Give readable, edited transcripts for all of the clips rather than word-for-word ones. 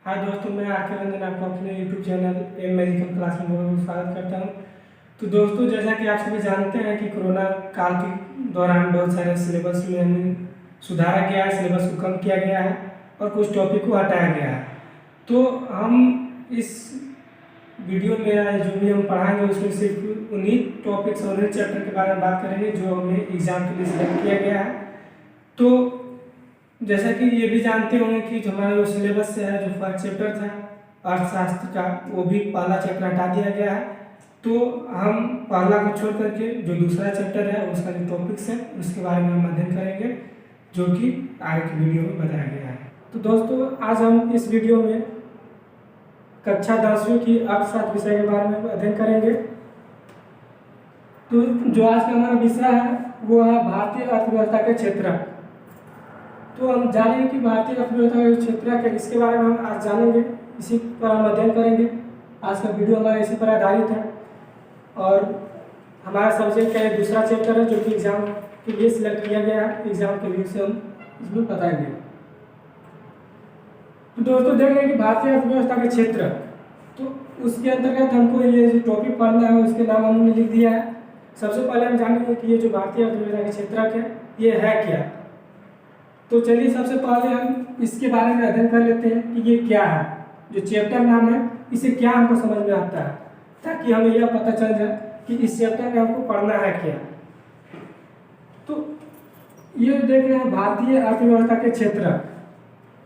हाय दोस्तों, मैं आके रंजन आपको अपने YouTube channel M medical class में बहुत बहुत स्वागत करता हूं। तो दोस्तों, जैसा कि आप सभी जानते हैं कि कोरोना काल के दौरान बहुत सारे सिलेबस में हमें सुधारा गया है, सिलेबस को कम किया गया है और कुछ टॉपिक को हटाया गया है। तो हम इस वीडियो में जो भी हम पढ़ाएंगे उसमें सिर्फ उन्हीं टॉपिक्स और उन्हीं चैप्टर के बारे में बात करेंगे जो हमें एग्जाम के लिए सिलेक्ट किया गया है। तो जैसा कि ये भी जानते होंगे कि जो हमारा जो सिलेबस है, जो फर्स्ट चैप्टर था अर्थशास्त्र का, वो भी पहला चैप्टर हटा दिया गया है। तो हम पहला को छोड़ करके जो दूसरा चैप्टर है उसका जो टॉपिक्स है उसके बारे में हम अध्ययन करेंगे, जो कि आगे की वीडियो में बताया गया है। तो दोस्तों, आज हम इस वीडियो में कक्षा 10वीं की अर्थशास्त्र विषय के बारे में अध्ययन करेंगे। तो जो आज का हमारा विषय है वो है भारतीय अर्थव्यवस्था के क्षेत्रक। तो हम जानेंगे कि भारतीय अर्थव्यवस्था का क्षेत्रक है, इसके बारे में हम आज जानेंगे, इसी पर हम अध्ययन करेंगे। आज का वीडियो हमारा इसी पर आधारित है और हमारा सब्जेक्ट है दूसरा चैप्टर है जो कि एग्जाम के लिए सिलेक्ट किया गया है। एग्जाम के लिए से हम इसमें बताएंगे। तो दोस्तों, देख रहे हैं कि भारतीय अर्थव्यवस्था के क्षेत्र, तो उसके अंतर्गत हमको ये जो टॉपिक पढ़ना है उसके नाम हमने लिख दिया है। सबसे पहले हम जानेंगे कि ये जो भारतीय अर्थव्यवस्था के क्षेत्रक है ये है क्या। तो चलिए सबसे पहले हम इसके बारे में अध्ययन कर लेते हैं कि ये क्या है। जो चैप्टर नाम है इसे क्या हमको समझ में आता है, ताकि हमें यह पता चल जाए कि इस चैप्टर में हमको पढ़ना है क्या। तो ये देख रहे हैं भारतीय अर्थव्यवस्था के क्षेत्रक।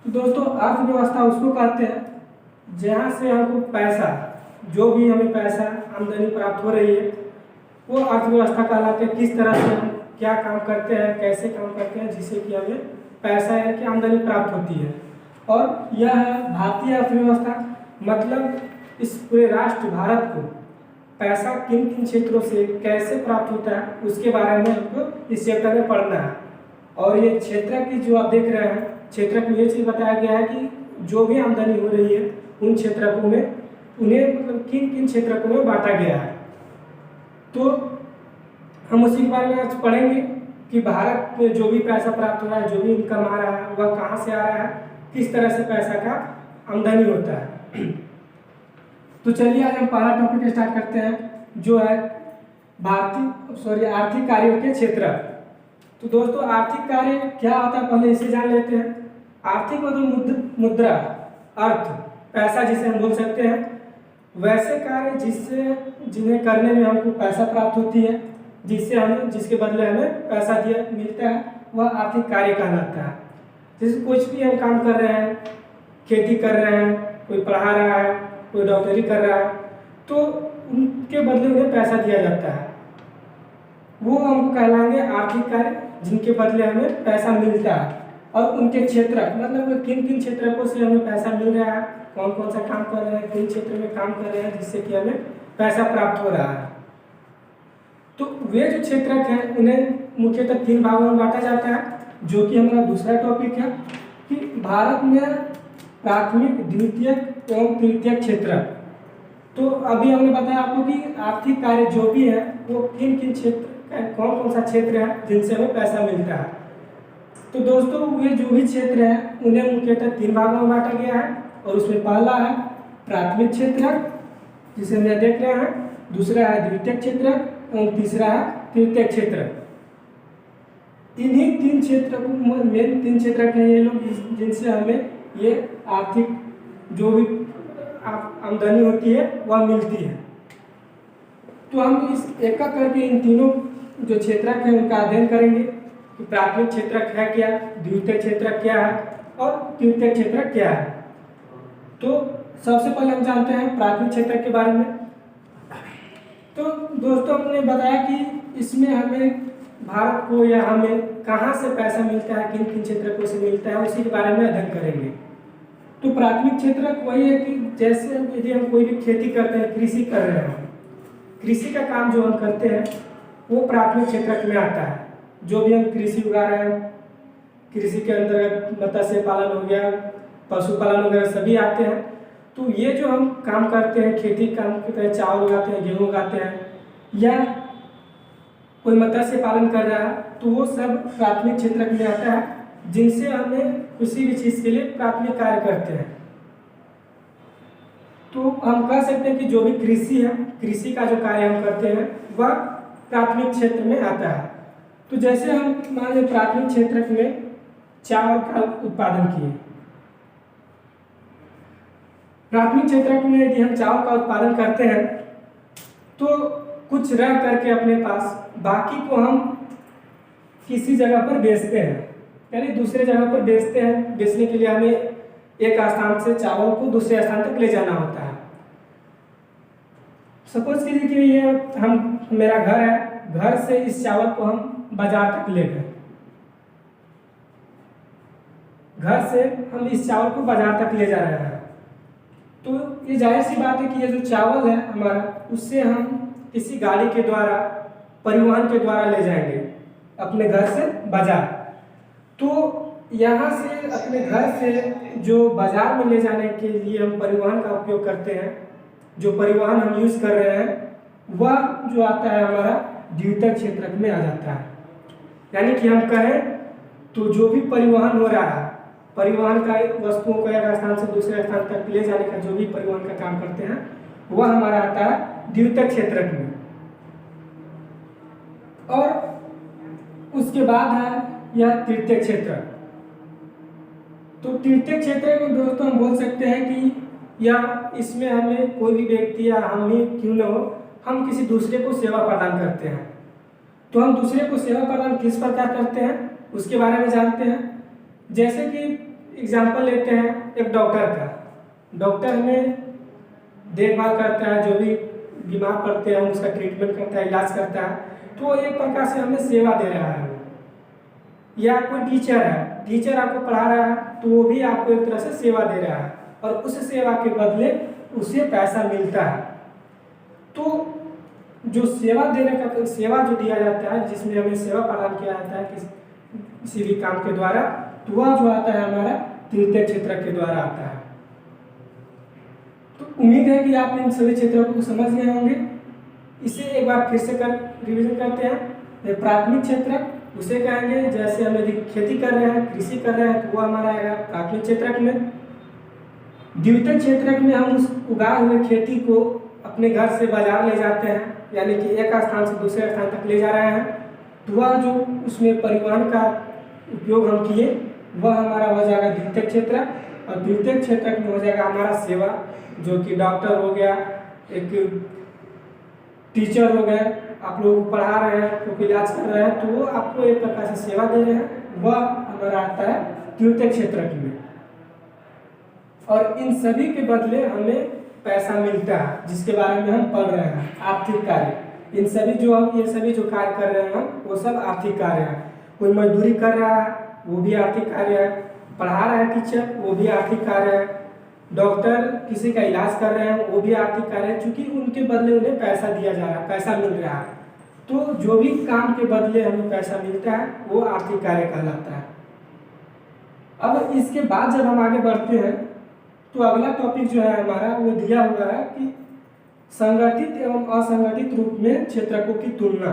तो दोस्तों, अर्थव्यवस्था उसको कहते हैं जहाँ से हमको पैसा, जो भी हमें पैसा आमदनी प्राप्त हो रही है वो अर्थव्यवस्था कहलाते हैं। किस तरह से हम क्या काम करते हैं, कैसे काम करते हैं जिससे कि हमें पैसा है कि आमदनी प्राप्त होती है। और यह है भारतीय अर्थव्यवस्था, मतलब इस पूरे राष्ट्र भारत को पैसा किन किन क्षेत्रों से कैसे प्राप्त होता है उसके बारे में हमको इस चैप्टर में पढ़ना है। और ये क्षेत्रक की जो आप देख रहे हैं, क्षेत्रक में ये चीज़ बताया गया है कि जो भी आमदनी हो रही है उन क्षेत्रकों में उन्हें मतलब किन किन क्षेत्रकों में बांटा गया है। तो हम उसी के बारे में आज पढ़ेंगे कि भारत में जो भी पैसा प्राप्त हो रहा है, जो भी इनकम आ रहा है वह कहाँ से आ रहा है, किस तरह से पैसा का आमदनी होता है। तो चलिए आज हम पहला टॉपिक स्टार्ट करते हैं जो है आर्थिक कार्यों के क्षेत्र। तो दोस्तों, आर्थिक कार्य क्या होता है पहले इसे जान लेते हैं। आर्थिक मतलब मुद्रा, अर्थ, पैसा जिसे हम बोल सकते हैं, वैसे कार्य जिन्हें करने में हमको पैसा प्राप्त होती है, जिसके बदले हमें पैसा दिया मिलता है, वह आर्थिक कार्य कहलाता है। जैसे कुछ भी हम काम कर रहे हैं, खेती कर रहे हैं, कोई पढ़ा रहा है, कोई डॉक्टरी कर रहा है, तो उनके बदले उन्हें पैसा दिया जाता है, वो हमको कहलाएंगे आर्थिक कार्य, जिनके बदले हमें पैसा मिलता है। और उनके क्षेत्रक मतलब किन किन क्षेत्रकों से हमें पैसा मिल रहा है, कौन कौन सा काम कर रहे हैं, किन क्षेत्र में काम कर रहे हैं जिससे कि हमें पैसा प्राप्त हो रहा है। तो वे जो क्षेत्रक हैं उन्हें मुख्यतः 3 भागों में बांटा जाता है, जो कि हमारा दूसरा टॉपिक है कि भारत में प्राथमिक, द्वितीयक एवं तृतीयक क्षेत्रक। तो अभी हमने बताया आपको कि आर्थिक कार्य जो भी है वो किन किन क्षेत्र, कौन कौन सा क्षेत्र है जिनसे हमें पैसा मिलता है। तो दोस्तों, वे जो भी क्षेत्र है उन्हें मुख्यतः 3 भागों में बांटा गया है। और उसमें पहला है प्राथमिक क्षेत्रक जिसे हम देख रहे हैं, दूसरा है द्वितीयक क्षेत्रक और तीसरा है तृतीयक क्षेत्रक। इन्हीं 3 क्षेत्र मेन 3 क्षेत्रक हैं ये लोग, जिनसे हमें ये आर्थिक जो भी आमदनी होती है वह मिलती है। तो हम इस एक करके इन तीनों जो क्षेत्रक हैं उनका अध्ययन करेंगे कि प्राथमिक क्षेत्रक है क्या, द्वितीयक क्षेत्रक क्या है और तृतीयक क्षेत्रक क्या है। तो सबसे पहले हम जानते हैं प्राथमिक क्षेत्रक के बारे में। तो दोस्तों, हमने बताया कि इसमें हमें भारत को या हमें कहाँ से पैसा मिलता है, किन किन क्षेत्रकों से मिलता है, उसी के बारे में अध्ययन करेंगे। तो प्राथमिक क्षेत्रक वही है कि जैसे यदि हम कोई भी खेती करते हैं, कृषि कर रहे हैं, कृषि का काम जो हम करते हैं वो प्राथमिक क्षेत्रक में आता है। जो भी हम कृषि उगा रहे हैं, कृषि के अंतर्गत मत्स्य पालन हो गया, पशुपालन वगैरह सभी आते हैं। तो ये जो हम काम करते हैं, खेती काम करते हैं, चावल उगाते हैं, गेहूँ उगाते हैं, या कोई मत्स्य पालन कर रहा है, तो वो सब प्राथमिक क्षेत्रक में आता है, जिनसे हमें किसी भी चीज़ के लिए प्राथमिक कार्य करते हैं। तो हम कह सकते हैं कि जो भी कृषि है, कृषि का जो कार्य हम करते हैं वह प्राथमिक क्षेत्र में आता है। तो जैसे हम मान लीजिए प्राथमिक क्षेत्र में चावल का उत्पादन किए, प्राथमिक क्षेत्र में यदि हम चावल का उत्पादन करते हैं तो कुछ रह करके अपने पास, बाकी को हम किसी जगह पर बेचते हैं, यानी दूसरे जगह पर बेचते हैं। बेचने के लिए हमें एक स्थान से चावल को दूसरे स्थान तक ले जाना होता है। सपोज कीजिए कि ये मेरा घर है, घर से इस चावल को हम बाजार तक ले गए, घर से हम इस चावल को बाजार तक ले जा रहे हैं। तो ये जाहिर सी बात है कि ये जो चावल है हमारा, उससे हम किसी गाड़ी के द्वारा, परिवहन के द्वारा ले जाएंगे अपने घर से बाजार। तो यहाँ से अपने घर से जो बाजार में ले जाने के लिए हम परिवहन का उपयोग करते हैं, जो परिवहन हम यूज़ कर रहे हैं वह जो आता है हमारा द्वितीयक क्षेत्रक में आ जाता है। यानी कि हम कहें तो जो भी परिवहन हो रहा है, परिवहन का वस्तुओं को एक स्थान से दूसरे स्थान तक ले जाने का जो भी परिवहन का काम करते हैं वह हमारा आता है द्वितीयक क्षेत्रक में। और उसके बाद है यह तृतीयक क्षेत्रक। तो तृतीयक क्षेत्रक में दोस्तों हम बोल सकते हैं कि या इसमें हमें कोई भी व्यक्ति या हम ही क्यों न हो, हम किसी दूसरे को सेवा प्रदान करते हैं। तो हम दूसरे को सेवा प्रदान किस प्रकार करते हैं उसके बारे में जानते हैं। जैसे कि एग्जाम्पल लेते हैं एक डॉक्टर का। डॉक्टर हमें देखभाल करता है, जो भी बीमार पड़ते हैं उसका ट्रीटमेंट करता है, इलाज करता है, तो एक प्रकार से हमें सेवा दे रहा है। या कोई टीचर है, टीचर आपको पढ़ा रहा है तो वो भी आपको एक तरह से सेवा दे रहा है और उस सेवा के बदले उसे पैसा मिलता है। तो जो सेवा देने का, सेवा जो दिया जाता है, जिसमें हमें सेवा प्रदान किया जाता है किसी भी काम के द्वारा, तो वह जो आता है हमारा तृतीयक क्षेत्रक के द्वारा आता है। तो उम्मीद है कि आप इन सभी क्षेत्रों को समझ गए होंगे। इसे एक बार फिर से रिवीजन करते हैं। प्राथमिक क्षेत्रक उसे कहेंगे, जैसे हम यदि खेती कर रहे हैं, कृषि कर रहे हैं, तो वो हमारा आएगा प्राथमिक क्षेत्रक में। द्वितीयक क्षेत्रक में हम उस उगाए हुए खेती को अपने घर से बाजार ले जाते हैं, यानी कि एक स्थान से दूसरे स्थान तक ले जा रहे हैं। तो वह जो उसमें परिवहन का उपयोग हम किए वह हमारा हो जाएगा द्वितीयक क्षेत्रक। और द्वितीयक क्षेत्रक में हो जाएगा हमारा सेवा, जो कि डॉक्टर हो गया, एक टीचर हो गए, आप लोग को पढ़ा रहे हैं, तो इलाज कर रहे हैं, तो वो आपको एक प्रकार से सेवा दे रहे हैं, वह हमारा आता है द्वितीयक क्षेत्रक में। और इन सभी के बदले हमें पैसा मिलता है, जिसके बारे में हम पढ़ रहे हैं, आर्थिक कार्य। इन सभी जो हम ये सभी जो कार्य कर रहे हैं हम, वो सब आर्थिक कार्य है। कोई मजदूरी कर रहा है वो भी आर्थिक कार्य है, पढ़ा रहा है टीचर वो भी आर्थिक कार्य है, डॉक्टर किसी का इलाज कर रहे हैं वो भी आर्थिक कार्य है, क्योंकि उनके बदले उन्हें पैसा दिया जा रहा है, पैसा मिल रहा है। तो जो भी काम के बदले हमें पैसा मिलता है वो आर्थिक कार्य कहलाता है। अब इसके बाद जब हम आगे बढ़ते हैं तो अगला टॉपिक जो है हमारा वो दिया हुआ है कि संगठित एवं असंगठित रूप में क्षेत्रकों की तुलना।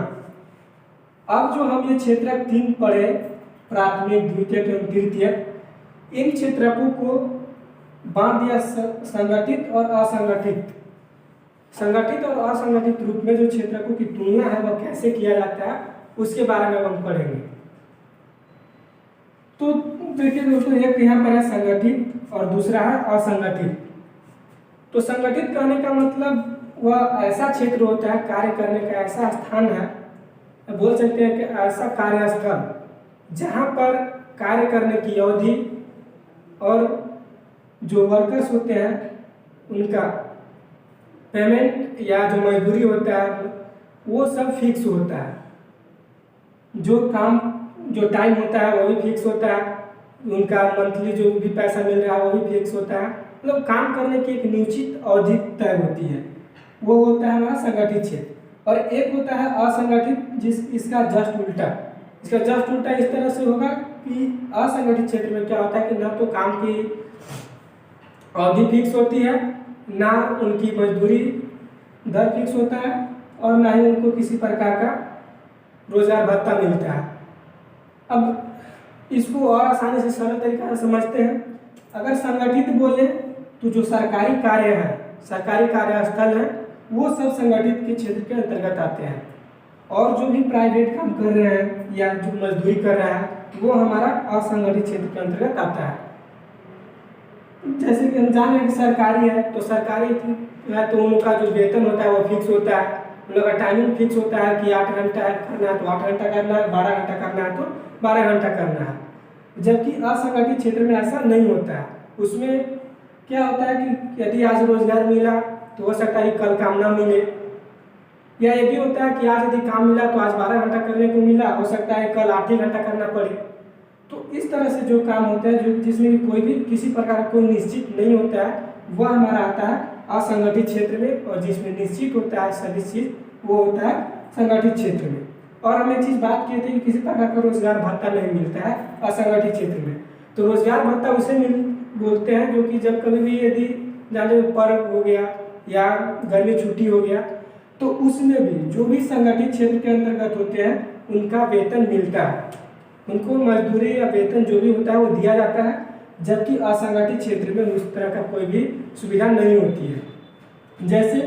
अब जो हम ये क्षेत्रक 3 पढ़े, प्राथमिक, द्वितीयक एवं तृतीयक, इन क्षेत्रकों को बांट दिया संगठित और असंगठित। संगठित और असंगठित रूप में जो क्षेत्रकों की तुलना है वह कैसे किया जाता है उसके बारे में हम पढ़ेंगे। तो देखिए दोस्तों, एक यहाँ पर है संगठित और दूसरा है असंगठित। तो संगठित कहने का मतलब वह ऐसा क्षेत्र होता है, कार्य करने का ऐसा स्थान है, बोल सकते हैं कि ऐसा कार्यस्थल जहाँ पर कार्य करने की अवधि और जो वर्कर्स होते हैं उनका पेमेंट या जो मजदूरी होता है वो सब फिक्स होता है। जो काम, जो टाइम होता है वो भी फिक्स होता है, उनका मंथली जो भी पैसा मिल रहा है वो भी फिक्स होता है। मतलब काम करने की एक निश्चित अवधि तय होती है, वो होता है हमारा संगठित क्षेत्र। और एक होता है असंगठित, इसका जस्ट उल्टा। इसका जस्ट उल्टा इस तरह से होगा कि असंगठित क्षेत्र में क्या होता है कि ना तो काम की अवधि फिक्स होती है, ना उनकी मजदूरी दर फिक्स होता है, और ना ही उनको किसी प्रकार का रोजगार भत्ता मिलता है। अब इसको और आसानी से सरल तरीका से समझते हैं। अगर संगठित बोले तो जो सरकारी कार्य है सरकारी कार्यस्थल हैं, वो सब संगठित के क्षेत्र के अंतर्गत आते हैं। और जो भी प्राइवेट काम कर रहे हैं या जो मजदूरी कर रहा है वो हमारा असंगठित क्षेत्र के अंतर्गत आता है। जैसे कि हम जान रहे हैं कि सरकारी है तो सरकारी है तो उनका जो वेतन होता है वो फिक्स होता है, उन लोग का टाइमिंग फिक्स होता है कि 8 घंटा करना है तो 8 घंटा करना है, 12 घंटा करना है तो 12 घंटा करना है। जबकि असंगठित क्षेत्र में ऐसा नहीं होता है। उसमें क्या होता है कि यदि आज रोजगार मिला तो हो सकता है कि कल काम ना मिले, या ये भी होता है कि आज यदि काम मिला तो आज 12 घंटा करने को मिला, हो सकता है कल 8 ही घंटा करना पड़े। तो इस तरह से जो काम होता है जो जिसमें कोई भी किसी प्रकार का कोई निश्चित नहीं होता है वह हमारा आता है असंगठित क्षेत्र में, और जिसमें निश्चित होता है सभी चीज वो होता है संगठित क्षेत्र में। और हम एक चीज बात किए थे कि किसी प्रकार का रोजगार भत्ता नहीं मिलता है असंगठित क्षेत्र में। तो रोजगार भत्ता उसे बोलते हैं जो कि जब कभी भी यदि जाने पर्व हो गया या गर्मी छुट्टी हो गया तो उसमें भी जो भी संगठित क्षेत्र के अंतर्गत होते हैं उनका वेतन मिलता है, उनको मजदूरी या वेतन जो भी होता है वो दिया जाता है। जबकि असंगठित क्षेत्र में उस तरह का कोई भी सुविधा नहीं होती है। जैसे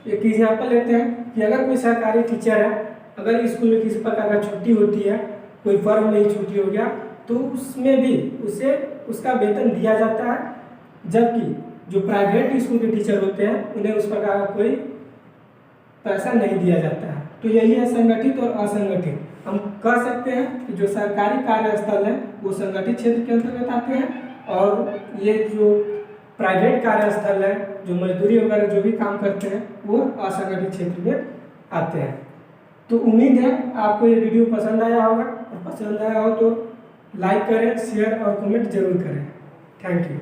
एक एग्जाम्पल लेते हैं कि अगर कोई सरकारी टीचर है, अगर स्कूल में किसी प्रकार का छुट्टी होती है, कोई पर्व में ही छुट्टी हो गया तो उसमें भी उसे उसका वेतन दिया जाता है। जबकि जो प्राइवेट स्कूल के टीचर होते हैं उन्हें उस प्रकार का कोई पैसा नहीं दिया जाता है। तो यही है संगठित और असंगठित। हम कह सकते हैं कि जो सरकारी कार्यस्थल है वो संगठित क्षेत्र के अंतर्गत आते हैं, और ये जो प्राइवेट कार्यस्थल है जो मजदूरी वगैरह जो भी काम करते हैं वो असंगठित क्षेत्र में आते हैं। तो उम्मीद है आपको ये वीडियो पसंद आया होगा, और पसंद आया हो तो लाइक करें, शेयर और कमेंट जरूर करें। Thank you.